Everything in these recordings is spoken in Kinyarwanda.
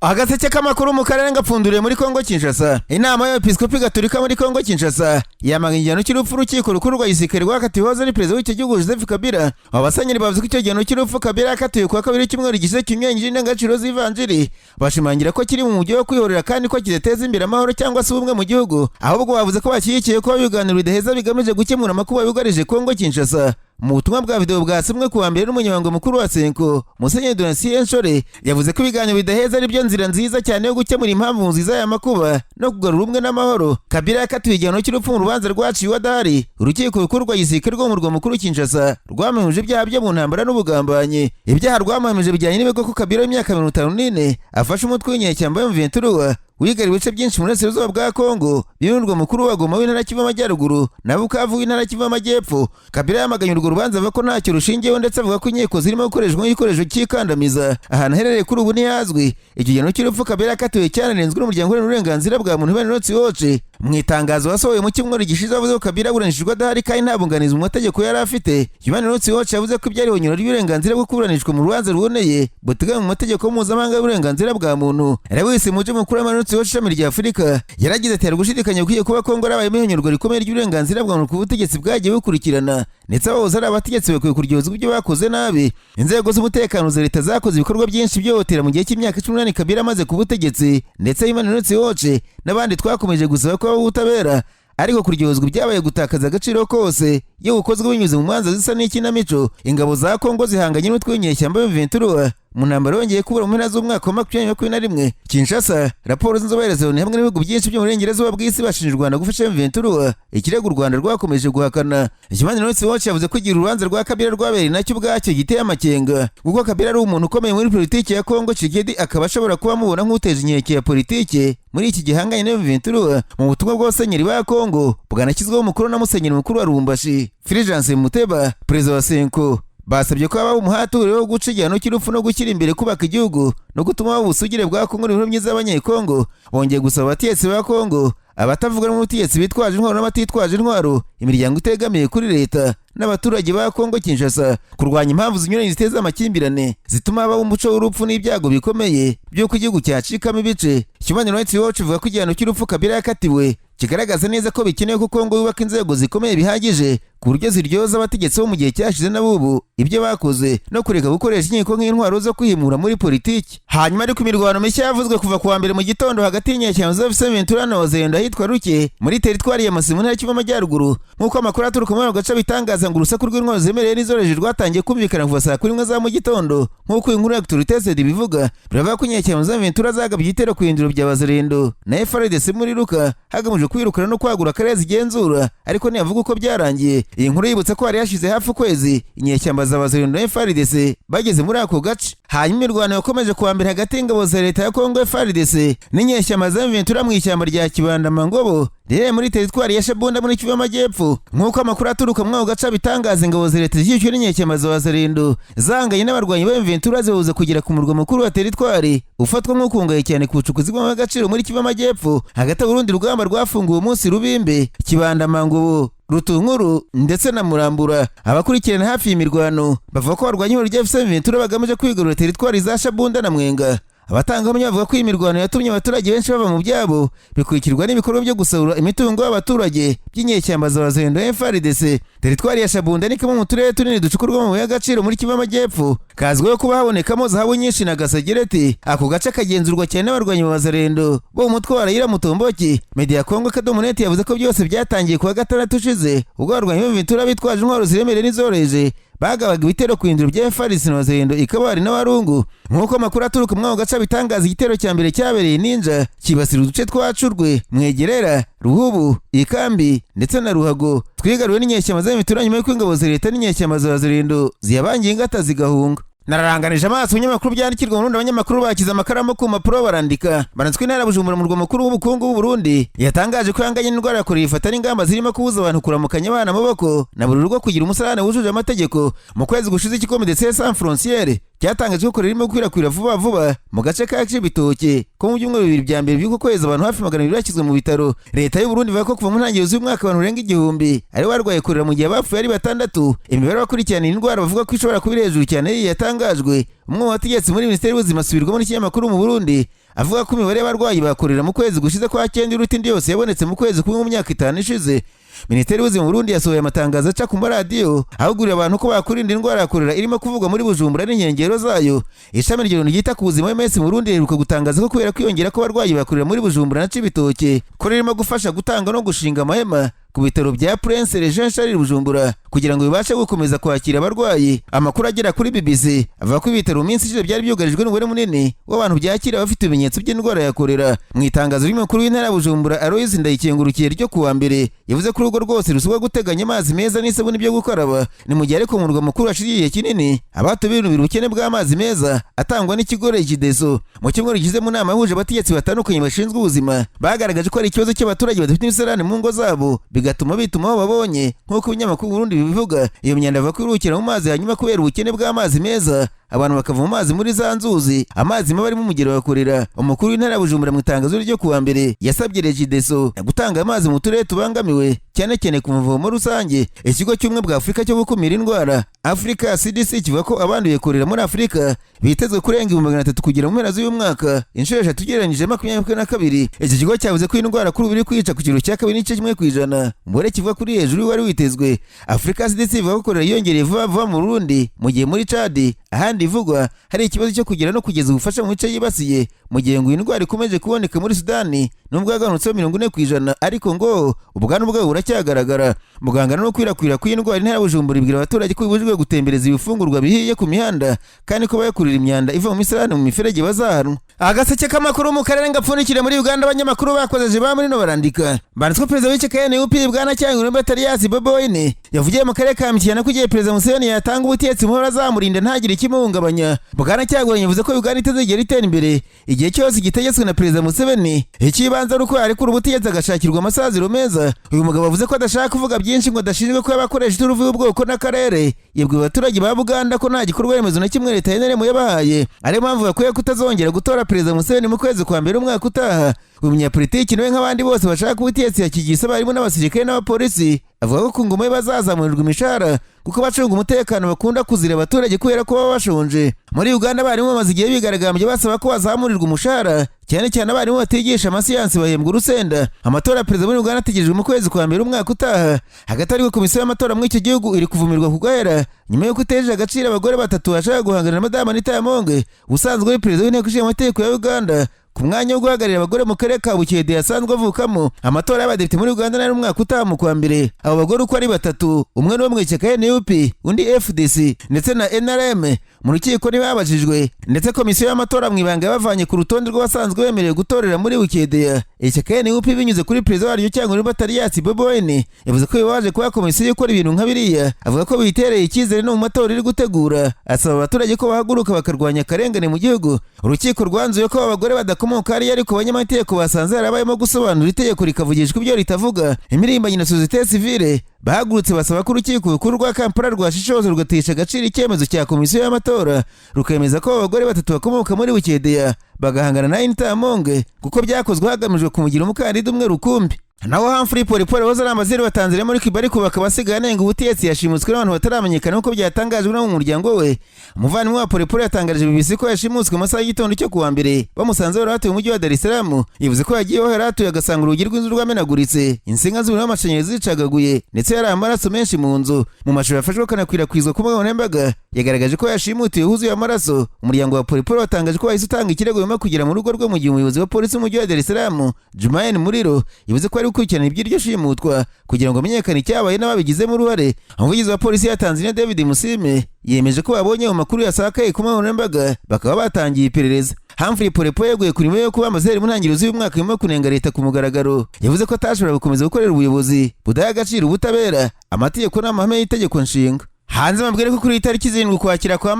Agaseke k'amakuru mu Karere ngapfunduriye muri Kongo Kinshasa. Inama y'Episkopi Gatolika muri Kongo Kinshasa yamaganye igihano cy'urupfu urukiko rukuru rwa gisirikare rwakatiwe hoze ari perezida w'icyo gihugu Joseph Kabila. Abasenyeri bavuze ko icyo gihano cy'urupfu Kabila yakatiwe kuwa kabiri cy'umweru gishize kimyengije indangagaciro z'ivanjiri, bashimangira ko kiri mu mujyi wo kwihorera kandi ko kidateza imbere amahoro cyangwa se ubumwe mu gihugu, ahubwo bavuze ko bashyigikiye ko ibiganiro bidaheza bigamije gukemura amakuba yugarije Kongo Kinshasa. Mu butumwa bwa video bwasimwe kuwa mbere n'umunyamabanga mukuru wa Cenco, Musenyeri Donatien Nshore yavuze ko ibiganiro bidaheza ari byo nzira nziza cyane yo gukemura impamvu nziza y'amakuba no kugarura ubumwe n'amahoro. Kabila yakatiwe igihano cy'urupfu mu rubanza rwaciwe adahari. Urukiko rukuru rwa gisirikare rwo mu Urwo mukuru Kinshasa rwamemuje ibyaha byo mu ntambara n'ubugambanyi. Ibyaha rwamemuje bijyanye n'ibego ko Kabila w'imyaka 54 afashe umutwe w'inyeshyamba M23 wigariwe ibice byinshi mu burasirazuba bwa Kongo, birunurwa mukuru wa Goma w'intara Kivu Amajyaruguru na Bukavu w'intara Kivu Amajyepfo. Kabila yamaganye urwo rubanza avuga ko ntacyo rushingiyeho ndetse avuga ko inkiko zirimo gukoreshwa nk'igikoresho cy'ikandamiza. Ahantu aherereye kuri ubu ntihazwi. Iki gihano cy'urupfu Kabila yakatiwe cyananenzwe n'umuryango w'uburenganzira bwa muntu Human Watch. Mu itangazo wasohoye mu cyumweru gishize avuze ko Kabila aburanishijwe adahari kandi nta bunganizi mu mategeko yari afite. Human Watch yavuze ko ibyari honyora ry'uburenganzira bwo kuburanishwa mu rubanza ruboneye buteganywa mu mategeko mpuzamahanga y'uburenganzira bwa muntu. Rawisi muje mukuru wa ishami rya Afurika yaragize ati gushidikanya ukwiye kuba Kongo arabaye ihonyorwa rikomeye ry'uburenganzira bwa muntu ku butegetsi bwagiye bukurikirana, ndetse abahoze ari abategetsi bakwiye kuryozwa ibyo bakoze nabi. Inzego z'umutekano za leta zakoze ibikorwa byinshi by'ihotera mu gihe cy'imyaka 18 Kabila amaze ku butegetsi, ndetse Human Rights Watch n'abandi twakomeje gusaba ko ubutabera ariko kuryozwa ibyabaye gutakaza agaciro kose yo gukozwe binyuze mu manza zisa n'ikinamico. Ingabo za Kongo zihanganye n'umutwe w'inyeshyamba M23 mu ntambara yongeye kubura mu mpera z'umwaka wa 2021. Kinshasa, raporo z'inzobere zone hamwe n'ibihugu byinshi byo mu burengerazuba bw'isi bashinja u Rwanda gufasha M23, ikirego u Rwanda rwakomeje guhakana. Human Rights Watch yavuze ko igira urubanza rwa Kabila rwabereye nacyo ubwacyo giteye amakenga, kuko Kabila ari umuntu ukomeye muri politiki ya Kongo Tshisekedi akaba ashobora kuba amubona nk'uteje inkeke ya politiki muri iki gihanganye na M23. Mu butumwa bw'abasenyeri ba Kongo bwanashyizweho umukuru na musenyeri mukuru wa Lubumbashi Fulgence Muteba, perezida wa Cenco, basabye ko habaho umuhaturire wo guca igihano cy'urupfu no gushyira imbere kubaka igihugu no gutuma ubusugire bwa Kongo n'ibintu myiza y'abanyekongo. Bongeye gusaba abategetsi ba Kongo, abatavuga n'ubutegetsi bitwaje intwaro n'abatitwaje intwaro, imiryango itegamiye kuri leta n'abaturage ba Kongo Kinshasa kurwanya impamvu zinyuranye ziteza amakimbirane zituma habaho umuco w'urupfu n'ibyago bikomeye by'uko igihugu cyacikamo ibice. Human Rights Watch ivuga ko igihano cy'urupfu Kabila yakatiwe kigaragaza neza ko bikenewe ko Kongo yubaka inzego zikomeye bihagije ku buryo ziryoza abategetsi bo mu gihe cyashize n'abubu ibyo bakoze no kureka gukoresha inkiko nk'intwaro zo kwihimura muri politiki. Hanyuma ariko imirwano mishya yavuzwe kuva kuwa mbere mu gitondo hagati y'inyeshyamba za M23 na Wazalendo ahitwa Ruke muri teritwari ya Masisi mu ntara Kivu Amajyaruguru, nk'uko amakuru aturuka muri ako gace bitangaza ngo urusaku rw'intwaro zemereye n'izoreje rwatangiye kumvikana kuva saa 1 za mu gitondo. Nk'uko inkuru ya Actualités bivuga, biravuga ko inyeshyamba za M23 zagabye igitero ku indiro bya Wazalendo na FARDC muri Ruka hagamijwe kwirukana no kwagura akarere zigenzura, ariko ntiyavuga uko byarangiye. Iyi nkuru yibutsa ko hari hashize hafi ukwezi inyeshyamba za Wazalendo na FARDC bageze muri ako gace. Hanyuma imirwano yakomeje kuwa mbere hagati y'ingabo za leta ya Kongo FARDC n'inyeshyamba za M23 mu ishyamba rya Kibanda-Mangobo riri muri teritwari ya Shabunda muri Kivu Amajyepfo. Nk'uko amakuru aturuka mu gace bitangaza, ingabo za leta zishyushye n'inyeshyamba za Wazalendo zanganye n'abarwanyi ba M23 zihuza kugera ku murwa mukuru wa teritwari ufatwa nk'ukungaye cyane ku bucukuzi bw'amagaciro muri Kivu Amajyepfo. Hagati y'urundi rugamba rwafunguwe umunsi Rubimbe, Kibanda-Mangobo, Rutunguru ndetse na Murambura. Abakurikirana hafi y'imirwano bavuga ko abarwanyi b'urya M23 bagamije kwigarurira teritwari za Shabunda na Mwenga. Abatangabuhamya bavuga ko imirwano yatumye abaturage benshi bava mu byabo bikurikirwa n'ibikorwa byo gusahura imitungo y'abaturage by'inyeshyamba za Wazalendo na FARDC. Teritwari ya Shabunda ni kamwe mu turere tunini ducukurwa mu mabuye y'agaciro muri Kivu Amajyepfo, kazwiho kuba habonekamo zahabu nyinshi na gasegereti. Ako gace kagenzurwa cyane n'abarwanyi ba Wazalendo bo mu mutwe wa Raila Mutomboki. Media Congo Kadomoneti yavuze ko byose byatangiye kuwa gatandatu ushize ubwo abarwanyi b'M23 bitwaje intwaro ziremereye n'izoreje bagabaga ibitero ku indiro bya FARDC na Wazalendo ikabari n'abarungu. Nk'uko amakuru aturuka mu gace bitangaza, igitero cya mbere cyabereye Ninja kibasira uduce twacurwe Mwegerera, Ruhubu, Ikambi ndetse na Ruhago twigaruwe n'inyeshyamba za M23 nyuma y'uko ingabo za leta n'inyeshyamba za Wazalendo ziyabangiye ingata zigahunga. Nararanganije amaso ibinyamakuru byandikirwa mu Burundi. Abanyamakuru bakiza amakaramu ku mpapuro barandika. Banatswe intara Bujumbura mu Urwo mukuru w'ubukungu w'u Burundi yatangaje ko yanganye n'indwara ya Korera ifata n'ingamba zirimo kubuza abantu kuramukanya abana amaboko na buri rugo kugira umusarane wujuje amategeko. Mu kwezi gushize ikigo Médecins Sans Frontières cyatangaje ko Korera irimo gukwirakwira vuba vuba mu gace ka Cibitoke ko mu byumweru bibiri bya mbere by'uko kwezi abantu hafi 200 bashyizwe mu bitaro. Leta y'u Burundi ivuga ko kuva mu ntangiriro z'umwaka abantu urenga 1000 ari barwaye Korera mu gihe bapfuye ari 6. Imibare bakurikirana indwara bavuga ko ishobora kuba hejuru cyane yatangajwe. Umwe mu bategetsi muri Minisiteri y'Ubuzima asubirwamo n'ikinyamakuru mu Burundi avuga ko imibare y'abarwayi ba Korera mu kwezi gushize kwa cyenda iruta indi yose yabonetse mu kwezi kumwe mu myaka 5 ishize. Minisiteri y'Ubuzima mu Burundi yasohoye amatangazo aca ku maradiyo ahugurira abantu ko bakurinda indwara ya Korera irimo kuvugwa muri Bujumbura n'inkengero zayo. Ishami ryita ku buzima MS mu Burundi riheruka gutangaza ko kubera kwiyongera ko abarwayi ba Korera muri Bujumbura na Cibitoke ko ririmo gufasha gutanga no gushinga amahema ku bitaro bya Prince Regent Charles Bujumbura kugira ngo bibashe gukomeza kwakira abarwayi. Amakuru agera kuri BBC avuga ko ibitaro mu minsi ishize byari byugarijwe n'umubare munini w'abantu byakira bafite ibimenyetso by'indwara ya Korera. Mu itangazo ry'umukuru w'intara ya Bujumbura Aloys Ndayikengurukiye ryo kuwa mbere yavuze ko urugo rwose rusubwa guteganya amazi meza n'isabuni byo gukaraba. Ni mu gihe ariko mu murwa mukuru hashiriye kinini abatubinubira ubukene bw'amazi meza atangwa n'ikigo Regideso. Mu cyumweru gize mu nama yahuje abategetsi batandukanye bashinzwe ubuzima bagaragaje ko ari ikibazo cy'abaturage badafite imisarane mu ngo zabo bigatuma bituma babonye nk'uko ibinyamakuru Burundi bivuga. Iyo myanda ava kwirukira mu mazi hanyuma kubera ubukene bw'amazi meza abantu bakava mu mazi muri za nzuzi amazi mabi arimo umugero wa Korera. Umukuru w'intara ya Bujumbura mu itangazo ryo kuwa mbere yasabye Regideso gutanga amazi mu turere tubangamiwe cyane cyane ku mavomo rusange. Ikigo cy'ubumwe bwa Afurika cyo gukumira indwara Africa CDC kivuga ko abanduye Korera muri Afurika bitezwe kurenga 300 kugera mu mpera z'uyu mwaka inshuro 3 tugereranyije 2022. Iki kigo cyavuze ko indwara kuri biri kwica ku kiro cya 2.1% mbere kivuga kuri hejuru wari witezwe. Africa CDC ivuga ko Korera yongereye vuba mu Burundi mu gihe muri Chad ahandi ivugwa hari ikibazo cyo kugira no kugeza ubufasha mu bice yibasiye mu gihe ngo indwara ikomeje kuboneka muri Sudani nubwo yaganutseho 40% ariko ngo ubwandu bwayo buracyagaragara. Muganga no kwirakwira kw'indwara intara ya Bujumbura ibwira abaturage ko bibujijwe gutembereza ibifungurwa bihiye ku mihanda kandi ko bayakurira imyanda iva mu misarane mu miferege bazahanwa. Agaseke k'amakuru mu karere ngapfunikire muri Uganda abanyamakuru bakozeje ba muri no barandika banditswe perezida w'iki KNUP bwana cyangwa Batarias Boboine yavugiye mu karere ka Mukiyana kugiye perezida Museveni yatanga ubutetsi muhora azamurinda ntagire ikimuhungabanya. Bwana cyangwa yavuze ko Uganda itazigera itera imbere igihe cyose gitegetswe na perezida Museveni. Ikibanza ruko arekura ubutegetsi agashakirwa amasaziro meza. Uyu mugabo avuze ko adashaka kuvuga byinshi ngo adashinzwe ko yabakoresha ituruvu y'ubwoko n'akarere. Yebwe abaturage ba Uganda ko nta gikorwa remezo na kimwe leta yeneremo yabahaye ari mpamvu bakwiye kutazongera gutora perezida Museveni mu kwezi kwa mbere umwaka utaha. Uyu munyapolitiki nawe nk'abandi bose bashaka ubutegetsi yakigisa barimo n'abasirikare n'abapolisi avuga ko ku ngoma ye bazazamurirwa imishahara kuko bacunga umutekano bakunda kuzira abaturage kubera ko baba bashonje. Muri Uganda barimo bamaze igihe bigaragambye basaba ko bazamurirwa umushahara cyane cyane abarimu batigisha amasiyansi bahembwa urusenda. Amatora ya perezida muri Uganda ategerejwe mu kwezi kwa mbere umwaka utaha. Hagati ariko komisiyo y'amatora muri icyo gihugu iri kuvumirwa kugahera nyuma yo kutejeje agaciro abagore batatu bashaka guhangana na Madame Anita Yamonge usanzwe ari perezida w'inteko ishinga amategeko ya Uganda ku mwanya wo guhagararira abagore mu karere ka Bukede yasanzwe avukamo. Amatora y'abadepite muri Uganda nari umwaka utaha mu kwa mbere. Abo bagore uko ari batatu umwe ni wo mu ishyaka NUP undi FDC ndetse na NRM mu rukiko ntibabajijwe ndetse komisiyo y'amatora mu ibanga yabavanye ku rutonde rw'abasanzwe bemerewe gutorera muri Bukede. Ishyaka NUP binyuze kuri perezida waryo cyangwa Batarias Boboine yavuze ko bibaje kuba komisiyo ikora ibintu nka biriya. Avuga ko bitereye icyizere no mu matora iri gutegura asaba abaturage ko bahaguruka bakarwanya akarengane mu gihugu. Urukiko rwanzuye ko abagore badakomoka ari ariko abanyamategeko basanze harabayemo gusobanura itegeko rikavugishwa ibyo ritavuga. Imirimbanye na societe civile bahagurutse basaba ko urukiko rukuru rwa Kampala rwashishoza rugatesha agaciro icyemezo cya komisiyo y'amatora rukemeza ko abagore batatu bakomoka muri Bukedeya bagahangana na Anita Yamonge kuko byakozwe hagamijwe kumugira umukandida umwe rukumbi. Naho Humphrey Polepole wahoze ari ambasaderi wa Tanzania muri Cuba ariko bakaba basigaye anenga ubutegetsi yashimutswe n'abantu bataramenyekana uko byatangajwe no mu muryango we. Umuvandimwe wa Polepole yatangaje BBC ko yashimutswe mu masaha y'igitondo cyo kuwa mbere bamusanze bari hatuye mu mujyi wa Dar es Salaam. Yavuze ko yagiyeho yari hatuye agasanga urugi rw'inzu rwamenaguritse insinga z'umuriro w'amashanyarazi zicagaguye ndetse yari amaraso menshi mu nzu. Mu mashusho yafashwe akanakwirakwizwa ku mbuga nkoranyambaga yagaragaje ko yashimutiwe huzuye amaraso. Umuryango wa Polepole watangaje ko wahise utanga ikirego nyuma kugera mu rugo rwe mu gihe umuyobozi wa polisi w'umujyi wa Dar es Salaam Jumaine Muriro yavuze ko ari gukurikirana iby'iryo shimutwa kugira ngo amenyekane icyabaye n'ababigizemo uruhare. Umuvugizi wa polisi ya Tanzania David Musime yemeje ko babonye mu makuru yasakaye ku mbuga nkoranyambaga bakaba batangiye iperereza. Humphrey Polepole yeguye kuri yo kuba ambasaderi mu ntangiriro z'uyu mwaka nyuma yo kunenga leta ku mugaragaro. Yavuze ko atashobora gukomeza gukorera ubuyobozi budaha agaciro ubutabera amategeko n'amahame y'itegeko nshinga. Hanze mabwire ko kuri itariki 7 Ukwakira kwa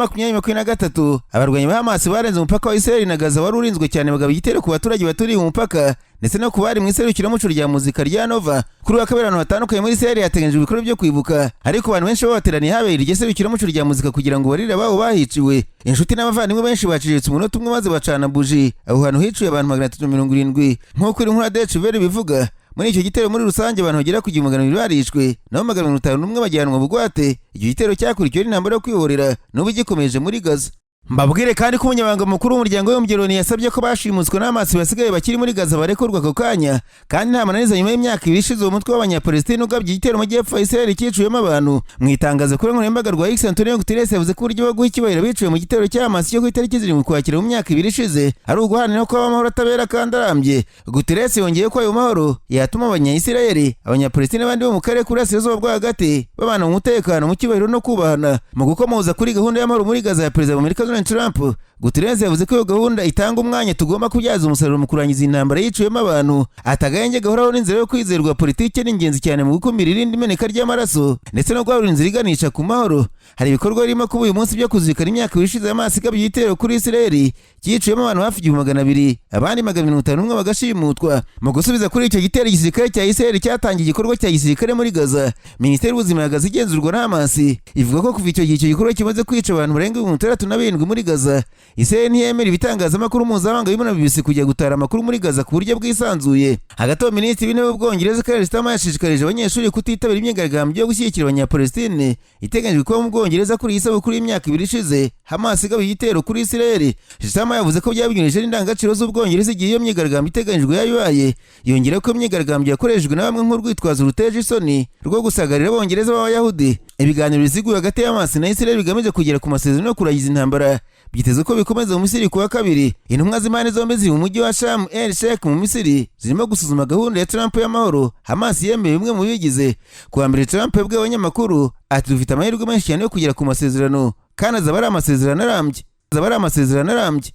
2023 abarwanyi ba Hamas barenze umupaka wa Israel na Gaza wari urinzwe cyane bagaba igitero ku baturage baturiye umupaka ndetse no kubari mu iserukiramuco rya muzika rya Nova. Kuri wa kabiri batandukanye muri Israel yateganyijwe ibikorwa byo kwibuka ariko abantu benshi bateraniye habera iryo serukiramuco rya muzika kugira ngo barire babo bahiciwe. Inshuti n'abavandimwe benshi baciriritse umunota umwe maze bacana buji aho hantu hiciwe abantu 370 nk'uko iri nkuru Deutsche Welle bivuga. Muri icyo gitero muri rusange abantu bagera ku 200 barishwe naho 51 bajyanwa bugwate. Icyo gitero cyakurikiwe n'intambara yo kwihorera n'ubu gikomeje muri Gaza. Mbabwire kandi ko umunyamabanga mukuru w'umuryango w'umugironi yasabye ko bashimuswe n'amaso basigaye bakiri muri Gaza barekurwa ako kanya, kandi nta mananiza nyuma y'imyaka ibiri ishize uwo mutwe w'abanyapalestina ugabye igitero mu majyepfo ya Israel cyiciwemo abantu. Mu itangazo kuri nkoranyambaga rwa X, Antonio Guterres yavuze ko uburyo bwo guha icyubahiro biciwe mu gitero cy'amaso cyo ku itariki 7 Ukwakira mu myaka ibiri ishize ari uguharanira ko amahoro atabera kandi arambye. Guterres yongeye ko ayo mahoro yatuma abanya-Israel, abanyapalestina n'abandi bo mu karere k'Uburasirazuba bwo hagati babana mu mutekano, mu cyubahiro no kubahana. Mu gukomoza kuri gahunda y'amahoro muri Gaza ya Perezida w'Amerika Trump, Guterres yavuze ko iyo gahunda itanga umwanya tugomba kubyaza umusaruro mu kurangiza intambara yiciwemo abantu. Atagahenge gahoraho n'inzira yo kwizerwa politike ni ingenzi cyane mu gukumira irindi meneka ry'amaraso ndetse no guhabura inzira iganisha ku mahoro. Hari ibikorwa birimo kuba uyu munsi byo kuzirikana imyaka ishize y'amaso igabye igitero kuri Israel cyiciwemo abantu hafi 200,000, abandi 151 bagashimutwa. Mu gusubiza kuri icyo gitero, igisirikare cya Israel cyatangiye igikorwa cya gisirikare muri Gaza. Minisiteri y'ubuzima ya Gaza igenzurwa na Hamas ivuga ko kuva icyo gihe icyo gikorwa kimaze kwica abantu barenga 67 muri Gaza. Israel ntiyemera ibitangazamakuru mpuzamahanga birimo na BBC kujya gutara amakuru muri Gaza ku buryo bwisanzuye. Hagati aho, Minisitiri w'Intebe w'Ubwongereza Keir Starmer yashishikarije abanyeshuri kutitabira imyigaragambyo yo gushyigikira abanyapalestine iteganyijwe kuba mu Bwongereza kuri iyi sabukuru y'imyaka 2 ishize Hamas igaba igitero kuri Israel. Starmer yavuze ko byabinyurije n'indangagaciro z'Ubwongereza igihe iyo myigaragambyo iteganyijwe yabaye. Yongera ko imyigaragambyo yakoreshejwe na bamwe nk'urwitwazo ruteje isoni rwo gusagarira abongereza b'Abayahudi. Ibiganiro biziguye hagati ya Hamas na Israel bigamije kugera ku masezerano yo kurangiza intambara byitezwe ko bikomeza mu Misiri kuwa kabiri. Intumwa z'imana zombi ziri mu mujyi wa Sharm el Sheikh mu Misiri zirimo gusuzuma gahunda ya Trump y'amahoro. Hamas yemeye bimwe mu bigize. Kuwa mbere Trump yabwiye abanyamakuru ati dufite amahirwe menshi cyane yo kugera ku masezerano, kandi azaba ari amasezerano arambye.